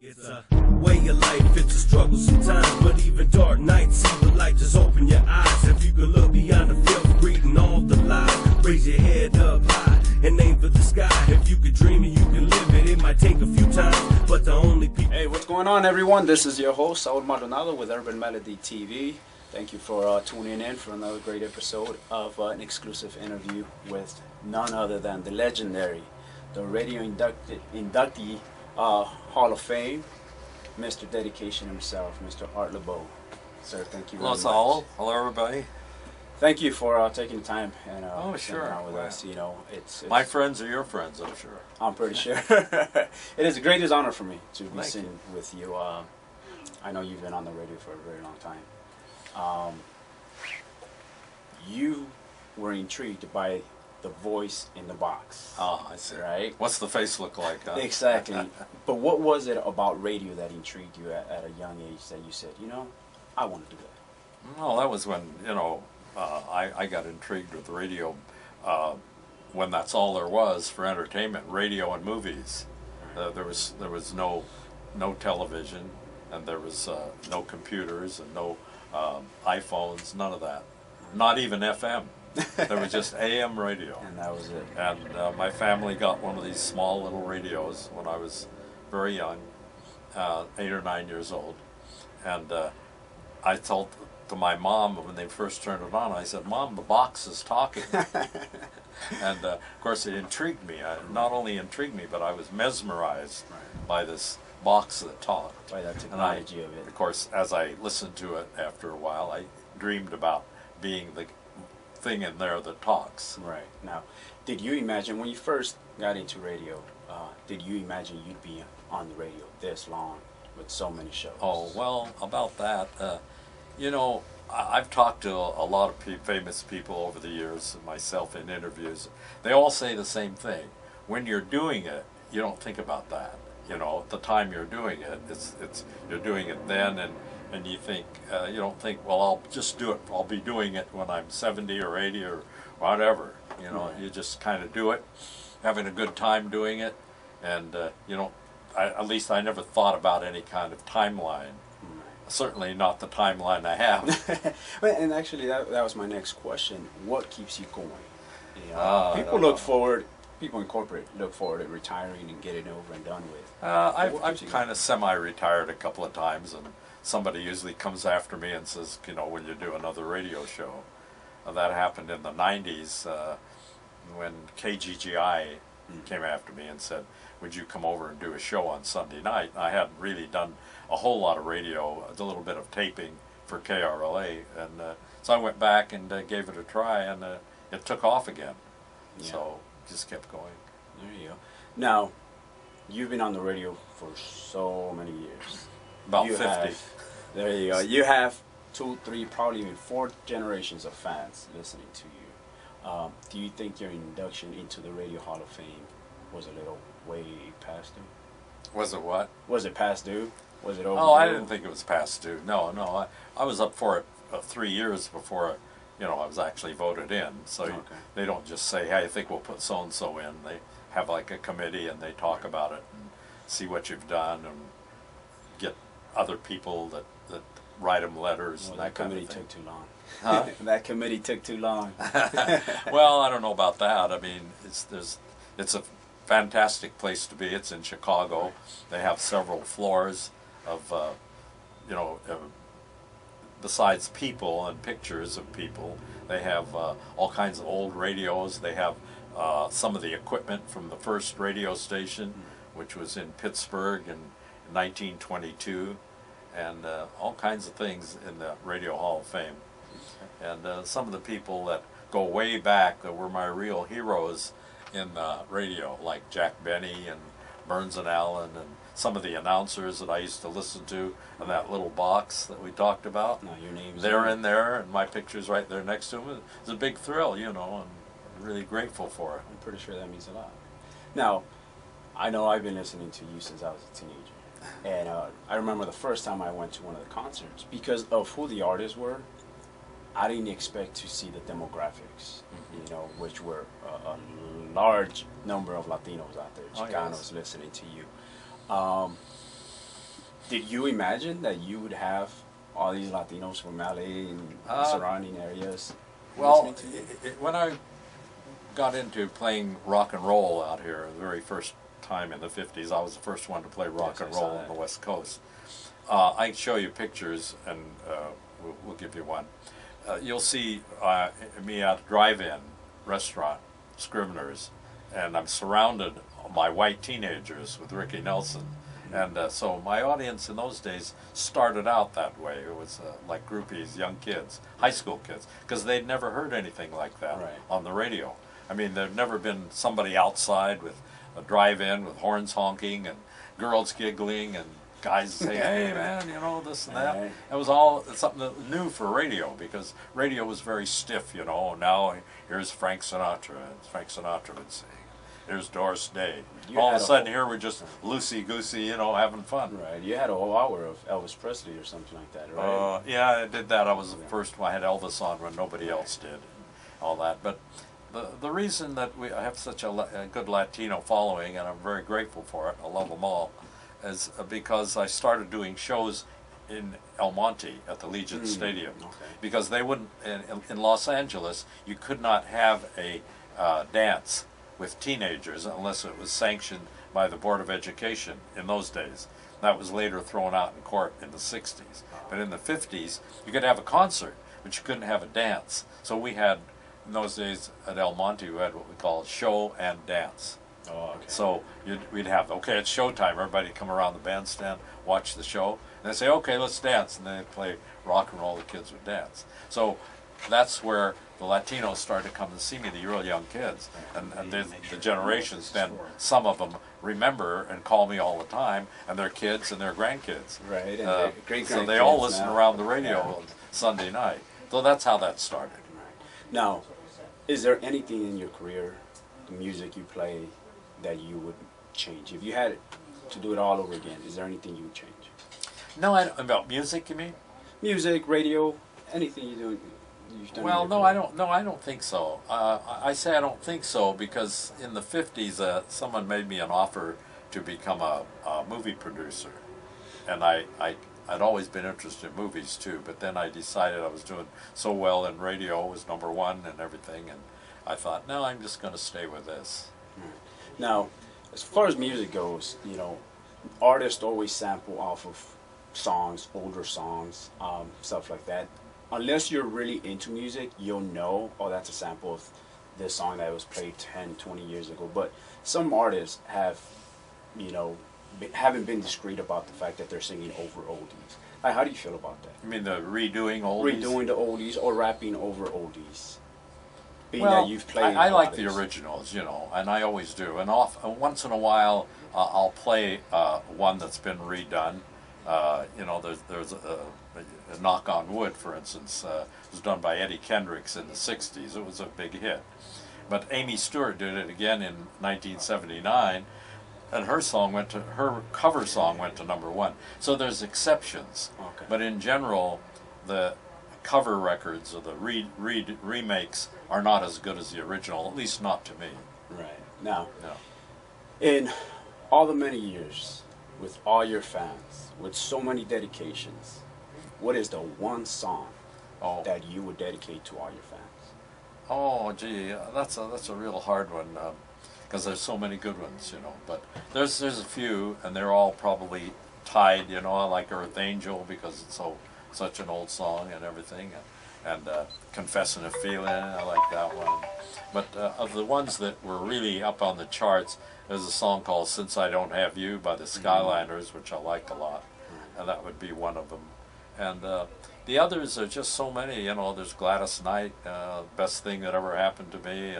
It's a way of life, it's a struggle sometimes, but even dark nights see the light, just open your eyes. If you can look beyond the filth, reading all the lies, raise your head up high and aim for the sky. If you could dream it, you can live it, it might take a few times, but the only people... Hey, what's going on, everyone? This is your host, Saul Maldonado with Urban Melody TV. Thank you for tuning in for another great episode of an exclusive interview with none other than the legendary, the radio inductee, Hall of Fame, Mr. Dedication himself, Mr. Art Laboe. Sir, thank you very much. Hello, Saul. Hello, everybody. Thank you for taking the time and sure. sitting down with us. You know, it's my friends are your friends, I'm sure. I'm pretty sure. It is the greatest honor for me to be sitting with you. I know you've been on the radio for a very long time. You were intrigued by the voice in the box. Oh, I see. Right? What's the face look like? Huh? Exactly. But what was it about radio that intrigued you at a young age that you said, you know, I want to do that? Well, that was when, you know, I got intrigued with radio when that's all there was for entertainment, radio and movies. There was no television, and there was no computers and no iPhones, none of that. Not even FM. There was just AM radio. And that was it. And my family got one of these small little radios when I was very young, 8 or 9 years old. And I told to my mom when they first turned it on, I said, "Mom, the box is talking." And of course it intrigued me. Not only intrigued me, but I was mesmerized by this box that talked. By that technology of it. Of course, as I listened to it after a while, I dreamed about being the thing in there that talks. Right. Now, did you imagine when you first got into radio, did you imagine you'd be on the radio this long with so many shows? Oh, well, about that, you know, I've talked to a lot of famous people over the years, myself in interviews. They all say the same thing. When you're doing it, you don't think about that. You know, at the time you're doing it, you're doing it then, and you think, you don't think, well, I'll just do it. I'll be doing it when I'm 70 or 80 or whatever. You know, you just kind of do it, having a good time doing it, and you know, at least I never thought about any kind of timeline. Certainly not the timeline I have. And actually, that was my next question. What keeps you going? You know, people look forward. People in corporate look forward to retiring and get it over and done with. I've kind of semi-retired a couple of times, and somebody usually comes after me and says, you know, will you do another radio show? That happened in the 90s when KGGI came after me and said, would you come over and do a show on Sunday night? I hadn't really done a whole lot of radio, a little bit of taping for KRLA, and so I went back and gave it a try, and it took off again. Yeah. So just kept going. There you go. Now, you've been on the radio for so many years. About 50. There you go. You have 2, 3, probably even 4 generations of fans listening to you. Do you think your induction into the Radio Hall of Fame was a little way past due? Was it what? Was it past due? Was it over? Oh, I didn't think it was past due. No. I was up for it 3 years before, you know, I was actually voted in. So they don't just say, hey, I think we'll put so-and-so in. They have like a committee and they talk about it and see what you've done and get other people that write them letters. Well, and that committee took too long. Huh? That committee took too long. Well, I don't know about that. I mean, it's a fantastic place to be. It's in Chicago. They have several floors of, you know, besides people and pictures of people, they have all kinds of old radios. They have some of the equipment from the first radio station, which was in Pittsburgh in 1922, and all kinds of things in the Radio Hall of Fame. And some of the people that go way back that were my real heroes in radio, like Jack Benny and Burns and Allen, and some of the announcers that I used to listen to in that little box that we talked about. No, your name's they're in there, and my picture's right there next to them. It's a big thrill, you know, and I'm really grateful for it. I'm pretty sure that means a lot. Now, I know I've been listening to you since I was a teenager, and I remember the first time I went to one of the concerts, because of who the artists were, I didn't expect to see the demographics, you know, which were a large number of Latinos out there, Chicanos listening to you. Did you imagine that you would have all these Latinos from LA and surrounding areas? Well, listening to you? when I got into playing rock and roll out here, the very first time in the 50s, I was the first one to play rock Yes, and I saw roll on that. the West Coast. I can show you pictures, and we'll give you one. You'll see me at a drive-in restaurant, Scrivener's, and I'm surrounded by white teenagers with Ricky Nelson. And so my audience in those days started out that way. It was like groupies, young kids, high school kids, because they'd never heard anything like that Right. on the radio. I mean, there'd never been somebody outside with a drive-in with horns honking and girls giggling and guys saying, "Hey man, you know, this and that." Right. It was all something that new for radio, because radio was very stiff, you know. Now here's Frank Sinatra, and Frank Sinatra would sing. Here's Doris Day. You All of had a a sudden whole- here we're just loosey-goosey, you know, having fun. Right. You had a whole hour of Elvis Presley or something like that, right? Yeah, I did that. I was the first one. I had Elvis on when nobody else did, and all that. But the reason that we have such a good Latino following, and I'm very grateful for it, I love them all, is because I started doing shows in El Monte at the Legion Stadium. Okay. Because they wouldn't, in Los Angeles, you could not have a dance with teenagers unless it was sanctioned by the Board of Education in those days. That was later thrown out in court in the 60s. But in the 50s, you could have a concert, but you couldn't have a dance. So we had, in those days at El Monte, we had what we called show and dance. Oh, okay. So we'd have, okay, it's showtime. Everybody come around the bandstand, watch the show, and they say, okay, let's dance. And then they'd play rock and roll, the kids would dance. So that's where the Latinos started to come and see me, the real young kids. And the generations then, some of them remember and call me all the time, and their kids and their grandkids. Right, and their So they all great-grandkids listen now. around the radio Yeah. on Sunday night. So that's how that started. Right. Now, is there anything in your career, the music you play, that you would change? If you had to do it all over again, is there anything you would change? No, about music, you mean? Music, radio, anything you do. You've done in Well, your no, career. I don't. No, I don't think so. I say I don't think so because in the 50s, someone made me an offer to become a movie producer, and I'd always been interested in movies too. But then I decided I was doing so well in radio, was #1 and everything, and I thought, no, I'm just going to stay with this. Now, as far as music goes, you know, artists always sample off of songs, older songs, stuff like that. Unless you're really into music, you'll know, oh, that's a sample of this song that was played 10, 20 years ago. But some artists have, you know, haven't been discreet about the fact that they're singing over oldies. Like, how do you feel about that? You mean the redoing oldies? Redoing the oldies or rapping over oldies? Being Well, that you've played I a like lot the of these. originals, you know, and I always do. And once in a while, I'll play one that's been redone. You know, there's a Knock on Wood, for instance, was done by Eddie Kendricks in the 60s. It was a big hit. But Amy Stewart did it again in 1979, and her cover song went to #1. So there's exceptions. Okay. But in general, the cover records or the remakes are not as good as the original, at least not to me. Right. Now, No. in all the many years, with all your fans, with so many dedications, what is the one song Oh. that you would dedicate to all your fans? Oh, gee, that's a real hard one because there's so many good ones, you know. But there's a few, and they're all probably tied. You know, I like Earth Angel because it's such an old song and everything, and Confessing a Feeling, I like that one. But of the ones that were really up on the charts, there's a song called Since I Don't Have You by the Skyliners, which I like a lot, and that would be one of them. And the others are just so many, you know. There's Gladys Knight, Best Thing That Ever Happened to Me,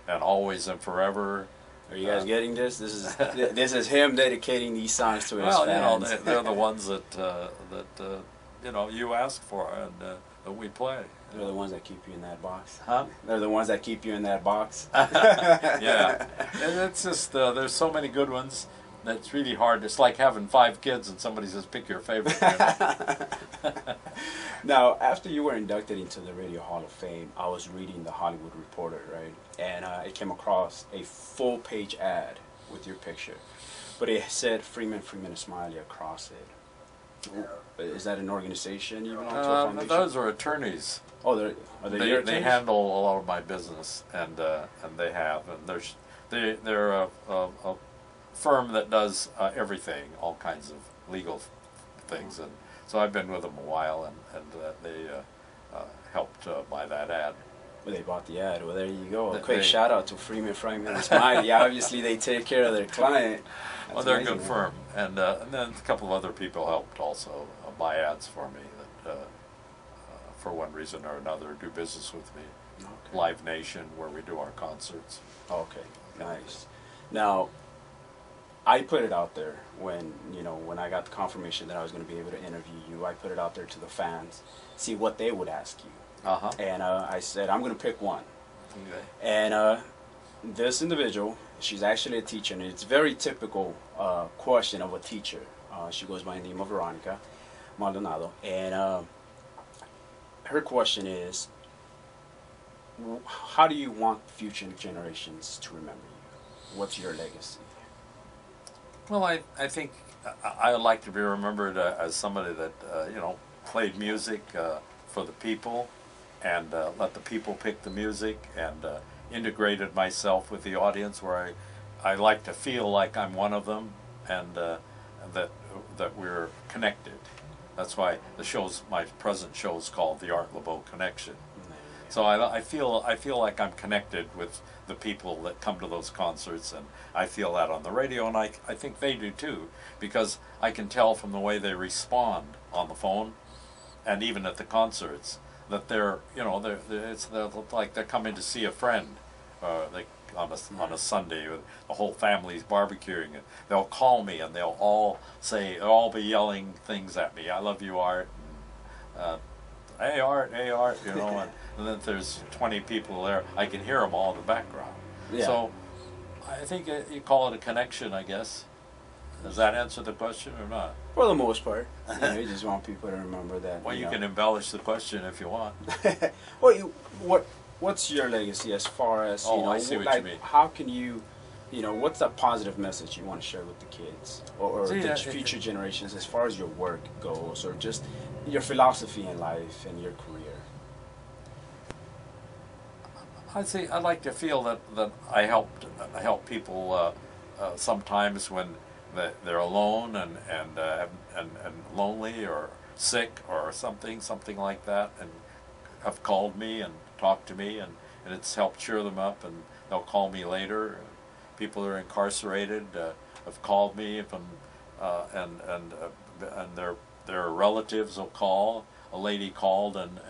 and Always and Forever. Are you guys getting this? This is him dedicating these songs to his Well, you know, fans. they're the ones that you know, you ask for and that we play. They're the ones that keep you in that box. Huh? They're the ones that keep you in that box. Yeah, and it's just there's so many good ones. That's really hard. It's like having 5 kids and somebody says pick your favorite. You know? Now, after you were inducted into the Radio Hall of Fame, I was reading the Hollywood Reporter, right? And it came across a full-page ad with your picture. But it said Freeman, Freeman, and Smiley across it. Is that an organization you belong to, a foundation? Those are attorneys. Oh, are they your They attorneys? handle a lot of my business, and they have, and they're a firm that does everything, all kinds of legal things, and so I've been with them a while, and they helped buy that ad. Well, they bought the ad. Well, there you go. A They- quick shout out to Freeman and Smiley. Obviously, they take care of their client. That's Well, they're a amazing, good man. firm, and then a couple of other people helped also buy ads for me that, for one reason or another, do business with me. Okay. Live Nation, where we do our concerts. Okay, nice. Now, I put it out there when I got the confirmation that I was going to be able to interview you. I put it out there to the fans, see what they would ask you. Uh-huh. And I said, I'm going to pick one. Okay. And this individual, she's actually a teacher, and it's a very typical question of a teacher. She goes by the name of Veronica Maldonado. And her question is, how do you want future generations to remember you? What's your legacy? Well, I think I would like to be remembered as somebody that, played music for the people, and let the people pick the music, and integrated myself with the audience, where I like to feel like I'm one of them, and that we're connected. That's why my present show is called the Art Laboe Connection. So I feel like I'm connected with the people that come to those concerts, and I feel that on the radio, and I think they do too, because I can tell from the way they respond on the phone, and even at the concerts, that they're like they're coming to see a friend, on a Sunday with the whole family's barbecuing, and they'll call me and they'll all be yelling things at me. I love you, Art. And, hey Art, and then there's 20 people there. I can hear them all in the background. Yeah. So I think you call it a connection, I guess. Does that answer the question or not? For the most part. You just want people to remember that. Well, you can embellish the question if you want. Well, what's your legacy as far as I see what you mean. How can you, what's that positive message you want to share with the kids or See, the future generations as far as your work goes, or just your philosophy in life and your career? I'd like to feel that I help people sometimes when they're alone and lonely or sick or something like that, and have called me and talked to me, and it's helped cheer them up, and they'll call me later. People who are incarcerated have called me and their relatives will call. A lady called and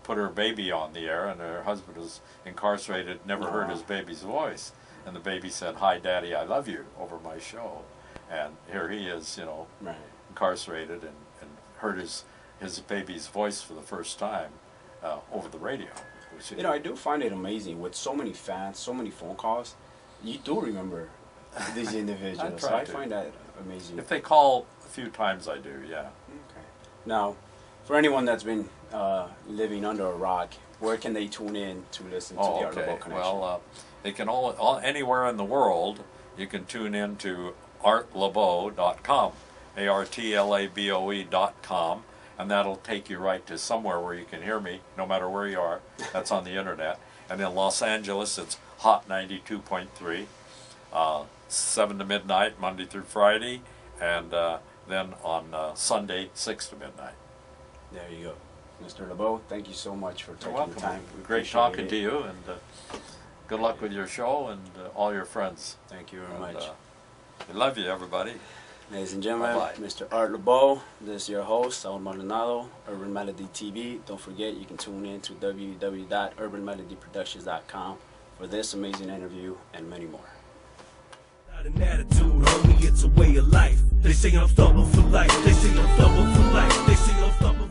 put her baby on the air, and her husband was incarcerated, never heard his baby's voice, and the baby said, "Hi Daddy, I love you," over my show. And here he is, Right. incarcerated, and heard his baby's voice for the first time over the radio. I do find it amazing with so many fans, so many phone calls. You do remember these individuals. I I to. find that amazing. If they call a few times, I do, yeah. Okay. Now, for anyone that's been living under a rock, where can they tune in to listen to the Art Laboe Connection? Well, they can all anywhere in the world. You can tune in to artlaboe.com, ARTLABOE.com, and that'll take you right to somewhere where you can hear me, no matter where you are. That's on the internet. And in Los Angeles, it's Hot 92.3, 7 to midnight, Monday through Friday, and then on Sunday, 6 to midnight. There you go. Mr. Laboe, thank you so much for taking the time. We Great appreciate talking it. to you, and good luck with your show and all your friends. Thank you very And, much. We love you, everybody. Ladies and gentlemen, Bye-bye. Mr. Art Laboe, this is your host, Saul Maldonado, Urban Melody TV. Don't forget, you can tune in to www.urbanmelodyproductions.com for this amazing interview and many more. Not an attitude, homie, it's a way of life. They say I'm stubborn for life. They say I'm stubborn for life. They say I'm stubborn.